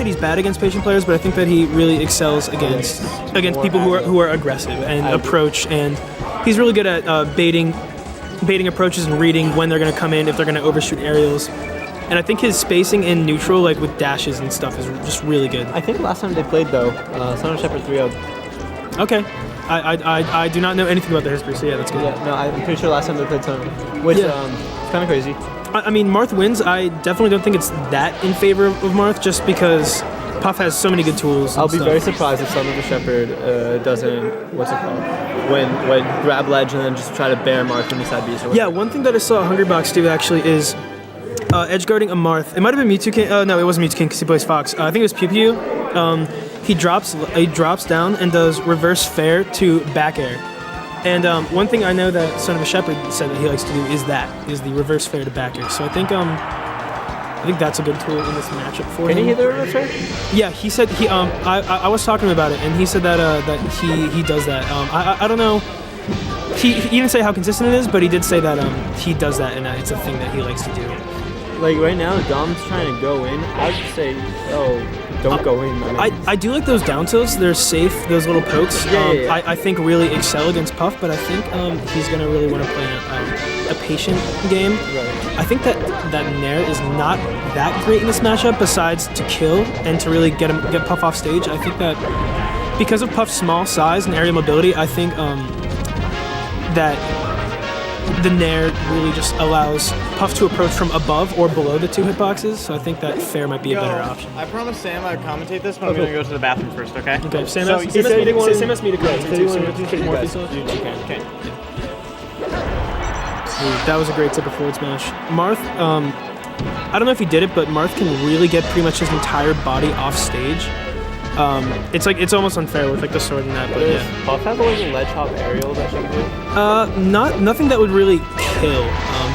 he's bad against patient players, but I think that he really excels against people who are aggressive and approach, and he's really good at baiting approaches and reading when they're going to come in, if they're going to overshoot aerials. And I think his spacing in neutral, like with dashes and stuff, is just really good. I think last time they played, though, SonofaShepherd 3-0. Okay. I do not know anything about the history, so yeah, that's good. Yeah, no, I'm pretty sure last time they played Sono, which it's kind of crazy. I mean, Marth wins. I definitely don't think it's that in favor of Marth, just because Puff has so many good tools. I'll be very surprised if SonofaShepherd doesn't, what's it called, when grab ledge and then just try to bear Marth when he side Bs. Yeah, one thing that I saw Hungry Box do actually is edge guarding a Marth. It might have been Mewtwo King. No, it wasn't Mewtwo King because he plays Fox. I think it was Pew Pew. He drops down and does reverse fair to back air. And one thing I know that SonofaShepherd said that he likes to do is the reverse fair to back air. So I think that's a good tool in this matchup for him. Can he hit the reverse fair? Yeah, he said he. I was talking about it, and he said that he does that. I don't know. He didn't say how consistent it is, but he did say that he does that, and it's a thing that he likes to do. Like right now, Dom's trying to go in. I would say, don't go in. I do like those down tilts. They're safe. Those little pokes. I think really excel against Puff, but I think he's gonna really want to play a patient game. Right. I think that Nair is not that great in this matchup. Besides to kill and to really get Puff off stage. I think that because of Puff's small size and aerial mobility, I think that the Nair really just allows Puff to approach from above or below the two hitboxes, so I think that fair might be a better option. I promised Sam I'd commentate this, but I'm going to go to the bathroom first, okay? Okay, Sam so asked me to commentate too, so you want to take more pieces? You can, okay. That was a great tip of forward smash. Marth, I don't know if he did it, but Marth can really get pretty much his entire body off stage. It's almost unfair with like the sword and that, but yeah. Puff have a little ledge hop aerial that you can do? Nothing that would really kill.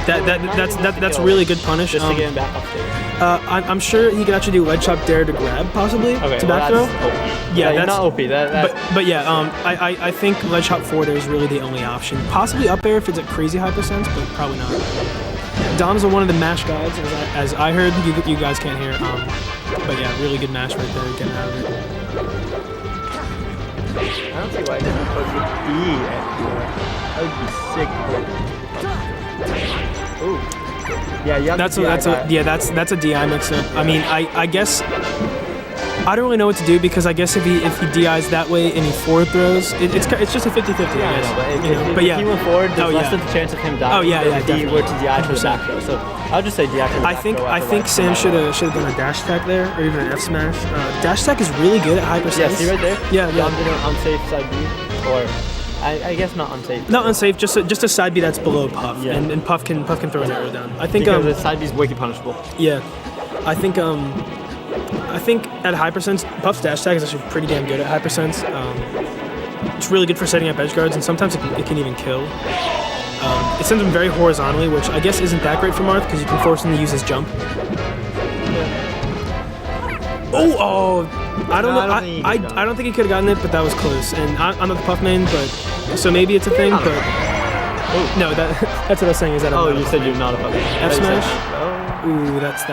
That's really good punish. Just to get him back off stage. I'm sure he could actually do ledge hop dare to grab possibly to back throw. Yeah, that's not OP. But yeah, I think ledge hop forward air is really the only option. Possibly up air if it's at crazy high percents, but probably not. Dom's one of the mash gods, as I heard. You guys can't hear. But yeah, really good mash right there, getting out of it. I don't see why I didn't put the E at that would be sick. Ooh. Yeah, that's a DI mix-up. I mean, I guess I don't really know what to do because I guess if he DIs that way and he forward throws, it's just a 50-50. Yeah, I know, but if he went forward, there's less of a chance of him dying. If he were to DI for the back throw. So I'll just say DI for the back throw. I think Sam should have done a dash attack there, or even an F smash. Dash attack is really good at high percent. Yeah, see right there? Yeah. Dom did an unsafe side B, or I guess not unsafe. Not unsafe, just a side B that's below Puff, and Puff can throw an arrow down. I think because the side B is wicked punishable. Yeah, I think at high percents, Puff's dash attack is actually pretty damn good at high percents. It's really good for setting up edge guards, and sometimes it can even kill. It sends him very horizontally, which I guess isn't that great for Marth because you can force him to use his jump. Oh! I don't know. I don't think he could have gotten it, but that was close. And I'm not the Puff main, but so maybe it's a thing. But no, that's what I was saying. Is that you said you're not a Puff main. F smash. Ooh, that's a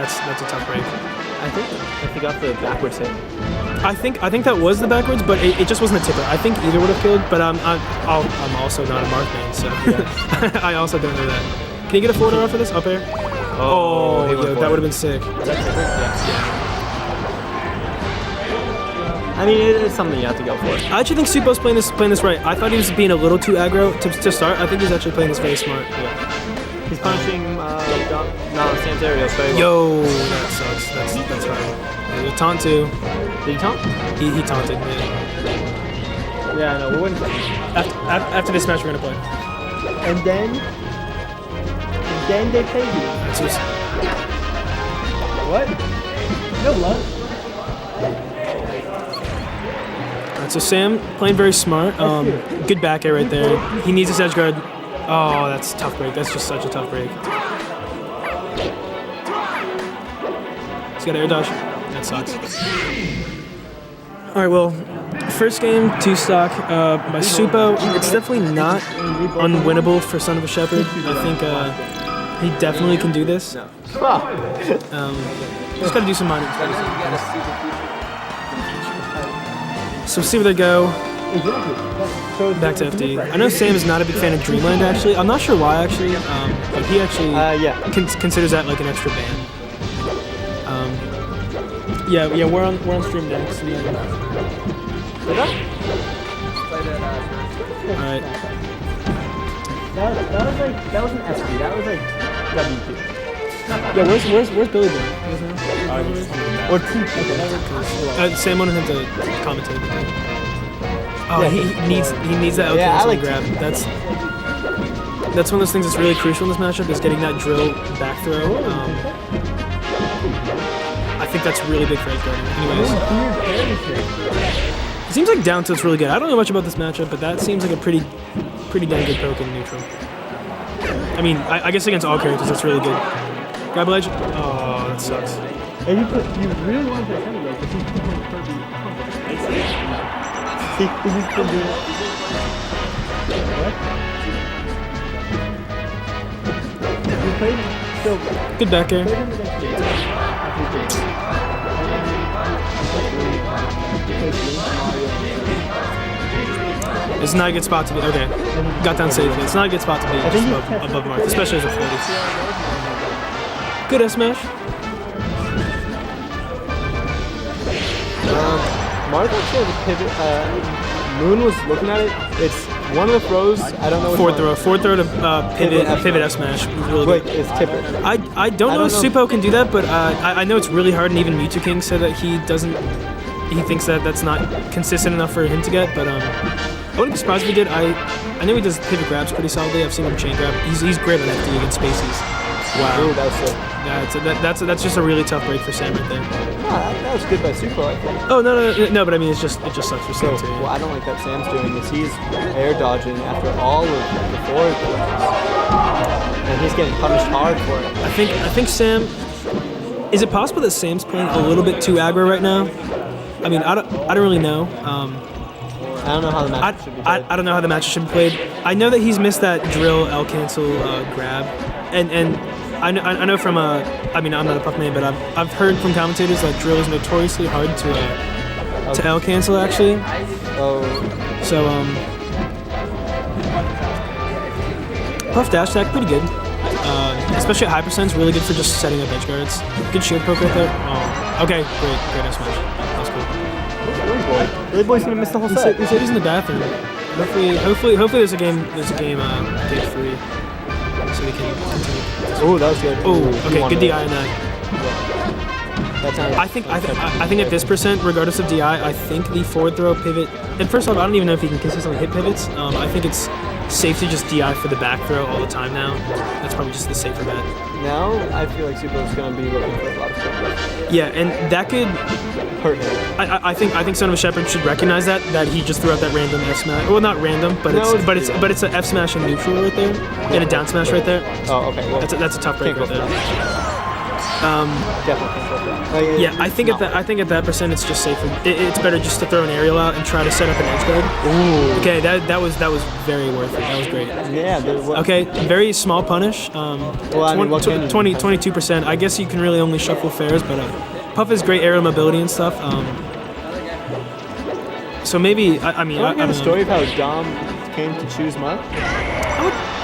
tough break. I think if he got the backwards hit. I think that was the backwards, but it just wasn't a tipper. I think either would have killed, but I'm also not a Marth main, so yeah. I also don't know that. Can you get a forward air off of this? Up air? Oh, that would have been sick. Yeah. I mean, it is something you have to go for. I actually think Soupo's playing this right. I thought he was being a little too aggro to start. I think he's actually playing this very smart. Yeah. He's punishing Sam's aerials very well. Yo, that sucks. That's right. The taunt too. Did he taunt? He taunted, yeah. Yeah, no, we wouldn't play. After this match, we're gonna play. And then they play you. That's just... What? No love. Alright, so Sam playing very smart. Good back air right there. He needs his edge guard. Oh, that's a tough break. That's just such a tough break. He's got air dodge. That sucks. Alright, well, first game, 2 stock by Soupo. It's definitely not unwinnable for SonofaShepherd. I think he definitely can do this. Just gotta do some minor. So see where they go. Exactly. So Back to FD. I know Sam is not a big fan of Dreamland, actually. I'm not sure why, actually. But he actually considers that like an extra ban. Yeah, we're on stream next. And then... All right. That was an SD. That was like WP. Yeah, where's Billy Boy? Or T. Sam wanted him to commentate. Oh, he needs that L cancel grab. That's one of those things that's really crucial in this matchup is getting that drill back throw. I think that's really big for edge guarding. Anyways, it seems like down tilt's really good. I don't know much about this matchup, but that seems like a pretty dang good poke in neutral. I mean, I guess against all characters that's really good. Grab ledge. Oh, that sucks. And you really want that anyway, because he's playing Kirby. He's been doing it. What? You played so Good back air. It's not a good spot to be. Okay, got down safely. It's not a good spot to be above Marth, especially as a 40. Good S smash. Marth actually has a pivot. Moon was looking at it. It's one of the throws. I don't know. Forward throw to pivot F smash. Really Wait, good. it's tipper. I don't know if Soupo can do that, but I know it's really hard, and even Mewtwo King said that he doesn't. He thinks that that's not consistent enough for him to get, but I wouldn't be surprised if he did. I know he does pivot grabs pretty solidly. I've seen him chain grab. He's great on FD against spaces. Wow. Ooh, that was sick. That's just a really tough break for Sam right there. That was good by Soupo, I think. Oh no, but I mean it just sucks for Sam too. What I don't like that Sam's doing is he's air dodging after all of the forward throws, and he's getting punished hard for it. I think Sam. Is it possible that Sam's playing a little bit too aggro right now? I mean, I don't really know. I don't know how the match should be played. I don't know how the match should be played. I know that he's missed that drill L cancel grab, and I know from I mean I'm not a puck man, but I've heard from commentators that drill is notoriously hard to L cancel actually. Oh. So puff dash attack pretty good, especially at high percents, really good for just setting up edge guards. Good shield poke right there. Oh, okay, great S smash. That's cool. Billy Boy's gonna miss the whole set. He said he's in the bathroom. Hopefully there's a game game 3, so we can continue. Oh, that was good. Oh, okay, good DI on that. That I think at this percent, regardless of DI, I think the forward throw pivot. And first off, I don't even know if he can consistently hit pivots. I think it's safe to just DI for the back throw all the time now. That's probably just the safer bet. Now I feel like Soupo's gonna be looking for a lot of stuff. Yeah, and that could hurt him. I think SonofaShepherd should recognize that he just threw out that random F smash. Well, not random, but it's an F smash in neutral right there, and a down smash right there. Oh, okay. Well, that's a tough break right there. Definitely can't go for that. Yeah, I think at that percent it's just safer. It's better just to throw an aerial out and try to set up an edge guard. Ooh. Okay, that was very worth it. That was great. Yeah. Okay, very small punish. Well, I mean, 22%. I guess you can really only shuffle fares, but Puff has great aerial mobility and stuff. So maybe I mean I have a story of how Dom came to choose Marth.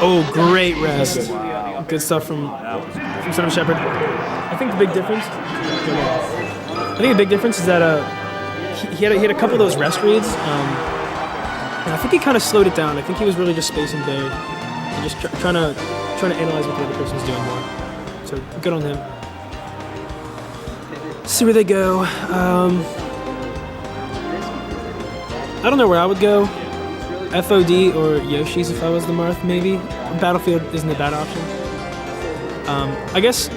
Oh, great rest. Good stuff from SonofaShepherd. I think the big difference is that he had a couple of those rest reads, and I think he kind of slowed it down. I think he was really just spacing there and just trying to analyze what the other person's doing more. So good on him. See where they go. I don't know where I would go. FOD or Yoshi's if I was the Marth, maybe. Battlefield isn't a bad option. I guess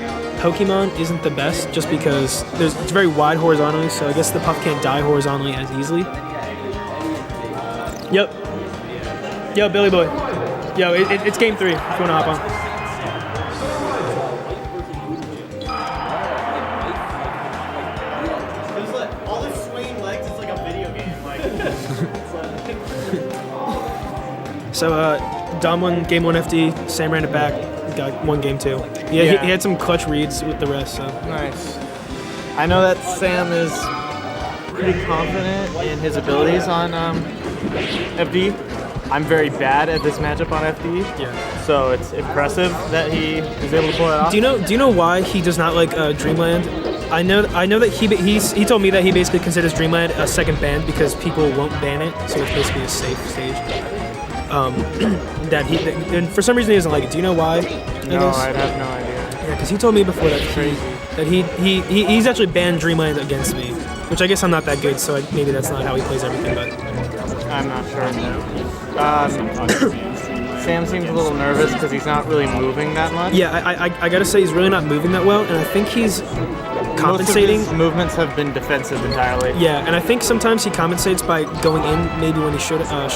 Pokemon isn't the best just because it's very wide horizontally, so I guess the Puff can't die horizontally as easily. Yep. Yo, Billy Boy. Yo, it's game 3 if you want to hop on. All this swinging legs, it's like a video game. So, Dom won game 1 FD, Sam ran it back, got won game 2. Yeah, he had some clutch reads with the rest, so. Nice. I know that Sam is pretty confident in his abilities on FD. I'm very bad at this matchup on FD. Yeah. So it's impressive that he is able to pull it off. Do you know why he does not like Dreamland? I know that he told me that he basically considers Dreamland a second ban because people won't ban it, so it's basically a safe stage. And for some reason he doesn't like it. Do you know why? No, I have no idea. Yeah, because he told me before that he's actually banned Dreamland against me, which I guess I'm not that good, so maybe that's not how he plays everything. But I'm not sure. Sam seems a little nervous because he's not really moving that much. yeah, I gotta say he's really not moving that well, and I think he's compensating. Most of his movements have been defensive entirely. Yeah, and I think sometimes he compensates by going in maybe when he shouldn't have.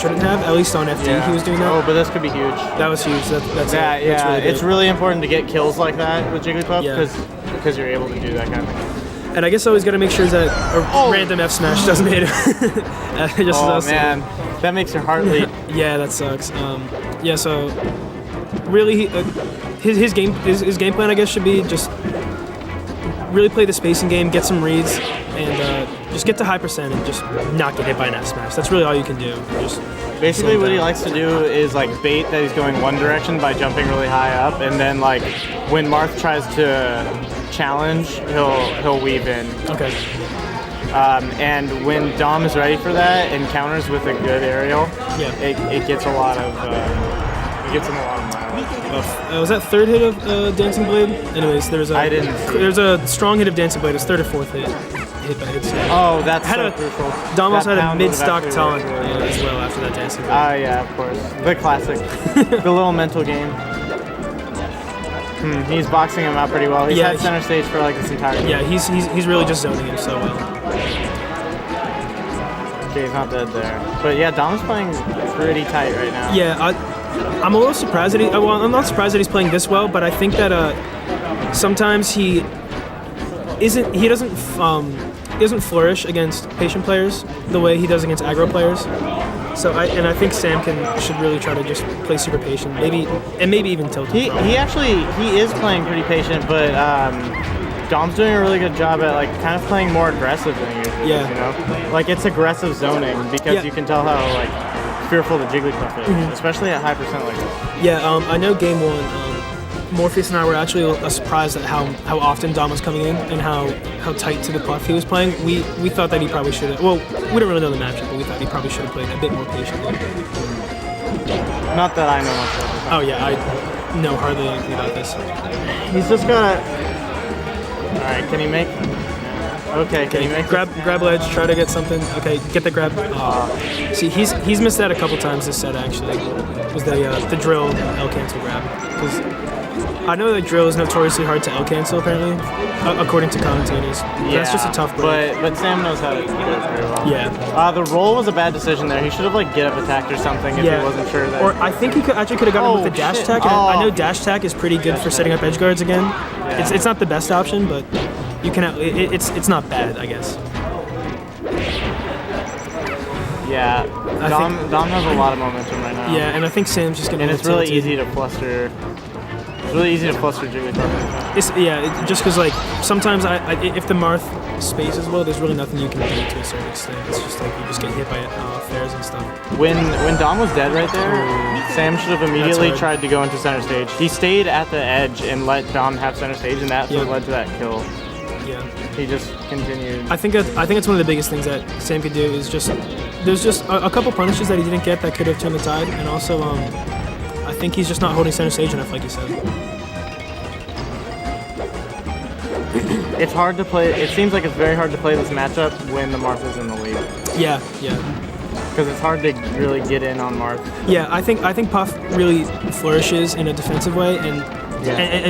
At least on FD he was doing that. Oh, but this could be huge. That was huge. That's Yeah, it. yeah. That's really good. It's really important to get kills like that with Jigglypuff Yeah. because you're able to do that kind of thing. And I guess I always gotta make sure that a random F smash doesn't hit him. Just Oh as I man, that makes your heart leap. Yeah, that sucks. Yeah, so really, his game plan I guess should be just really play the spacing game, get some reads, and just get to high percent and just not get hit by an F smash. That's really all you can do. Just Basically, slow what he down. likes to do is like bait that he's going one direction by jumping really high up, and then like when Marth tries to challenge, he'll weave in. Okay. And when Dom is ready for that and counters with a good aerial, Yeah. it gets a lot of it gets him a lot of mileage. Was that third hit of Dancing Blade? Anyways, there's I didn't see there's a strong hit of Dancing Blade. It's third or fourth hit by hit. Oh, that's Had so a- crucial. Dom also That had a pound would have mid-stock actually taunt worked really as well after that Dancing Blade. Ah, yeah, of course. The classic. The little mental game. He's boxing him out pretty well. He's Yeah, had center stage for like this entire game. Yeah, he's really just zoning him so well. Okay, he's not dead there. But yeah, Dom's playing pretty tight right now. Yeah, I'm a little surprised that I'm not surprised that he's playing this well, but I think that sometimes he doesn't flourish against patient players the way he does against aggro players. So I think Sam should really try to just play super patient, maybe even tilt. He is playing pretty patient, but Dom's doing a really good job at like kind of playing more aggressive than he usually Yeah. is, you know? Like it's aggressive zoning because Yeah. you can tell how like fearful the Jigglypuff is, especially at high percent like this. Yeah, I know game one, Morpheus and I were actually surprised at how often Dom was coming in and how tight to the puff he was playing. We thought that he probably should have. Well, we don't really know the matchup, but we thought he probably should have played a bit more patiently. Not that I know much about this. Oh yeah, I know hardly anything about this. He's just gotta. All right, can he make? Okay, can he make? Grab ledge, try to get something. Okay, get the grab. See, he's missed that a couple times this set actually. Was the drill L cancel grab? Because I know that drill is notoriously hard to L cancel apparently, according to commentators. Yeah, That's just a tough break. but Sam knows how to do it very well. Yeah. The roll was a bad decision there. He should have like get up attacked or something if he wasn't sure that. Or I think he could have gotten him with the dash shit. attack. And I know Oh. dash attack is pretty good for setting up edge guards again. It's not the best option, but you can. It's not bad, I guess. Yeah, Dom has a lot of momentum right now. Yeah, and I think Sam's just gonna. And it's tilt really it. easy to fluster. It's really easy to fluster Jigglypuff. Just because like sometimes if the Marth spaces well, there's really nothing you can do to a certain extent. It's just like you just get hit by fairs and stuff. When Dom was dead right there, Sam should have immediately hard. tried to go into center stage. He stayed at the edge and let Dom have center stage, and that's what Yeah. led to that kill. Yeah. He just continued. I think it's one of the biggest things that Sam could do is just there's just a couple punishes that he didn't get that could have turned the tide, and also I think he's just not holding center stage enough, like you said. It's hard to play. It seems like it's very hard to play this matchup when the Marth is in the lead, Yeah. because it's hard to really get in on Marth. Yeah, I think Puff really flourishes in a defensive way, and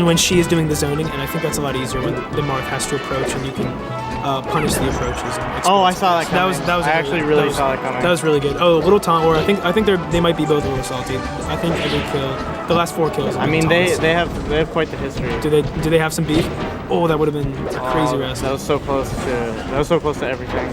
when she is doing the zoning, and I think that's a lot easier when the Marth has to approach and you can punish the approaches. And Oh, I saw that coming. That was I actually really saw that coming. That was really good. Oh, a little taunt, or I think they might be both a little salty. I think every kill, the last 4 kills. I mean, they have quite the history. Do they have some beef? Oh, that would have been a crazy That wrestle. was so close to everything.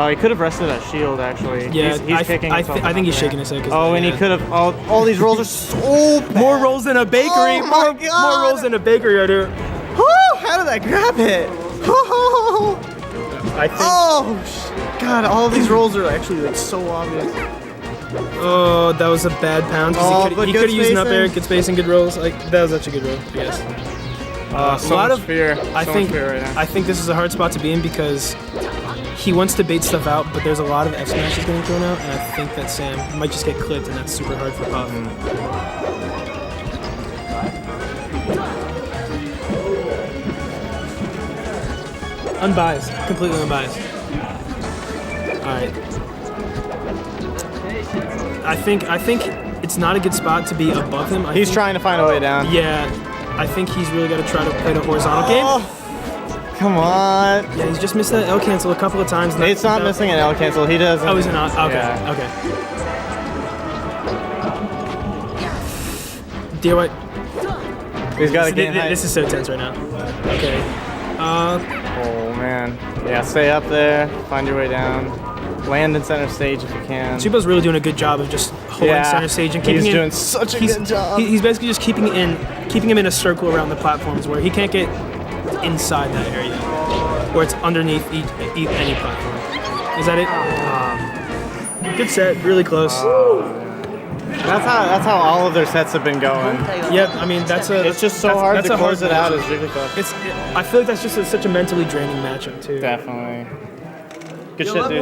He could have rested that shield actually. Yeah, he's kicking. I himself think he's up shaking there. his head. 'Cause Oh, and he yeah. could have. All these rolls are so bad. More rolls than a bakery. Oh my more rolls than a bakery, right here. Woo! How did that grab hit? I think. God, all of these rolls are actually like so obvious. Oh, that was a bad pound. Oh, He but could good have used an up spacing. air, good spacing, good rolls. Like that was such a good roll, I guess. So much fear. I So think much fear right now. I think this is a hard spot to be in because he wants to bait stuff out, but there's a lot of F smashes getting thrown out, and I think that Sam might just get clipped, and that's super hard for Puff. Unbiased, completely unbiased. All right. I think it's not a good spot to be above him. He's trying to find a way down. Yeah, I think he's really got to try to play the horizontal game. Come on. Yeah, he's just missed that L cancel a couple of times. It's not missing an L cancel. He doesn't. Oh, is it not? Okay, Yeah. okay. Dear White, He's got to gain height. this is so tense right now. Okay. Oh man. Yeah, stay up there. Find your way down. Land in center stage if you can. Soupo's really doing a good job of just holding center stage and keeping he's him. doing such a good job. He's basically just keeping him in a circle around the platforms where he can't get inside that area, where it's underneath any platform. Is that it? Good set, really close. That's how all of their sets have been going. Yep, I mean It's just so hard to close it out. It's really close. I feel like that's just such a mentally draining matchup too. Definitely. Good shit, dude.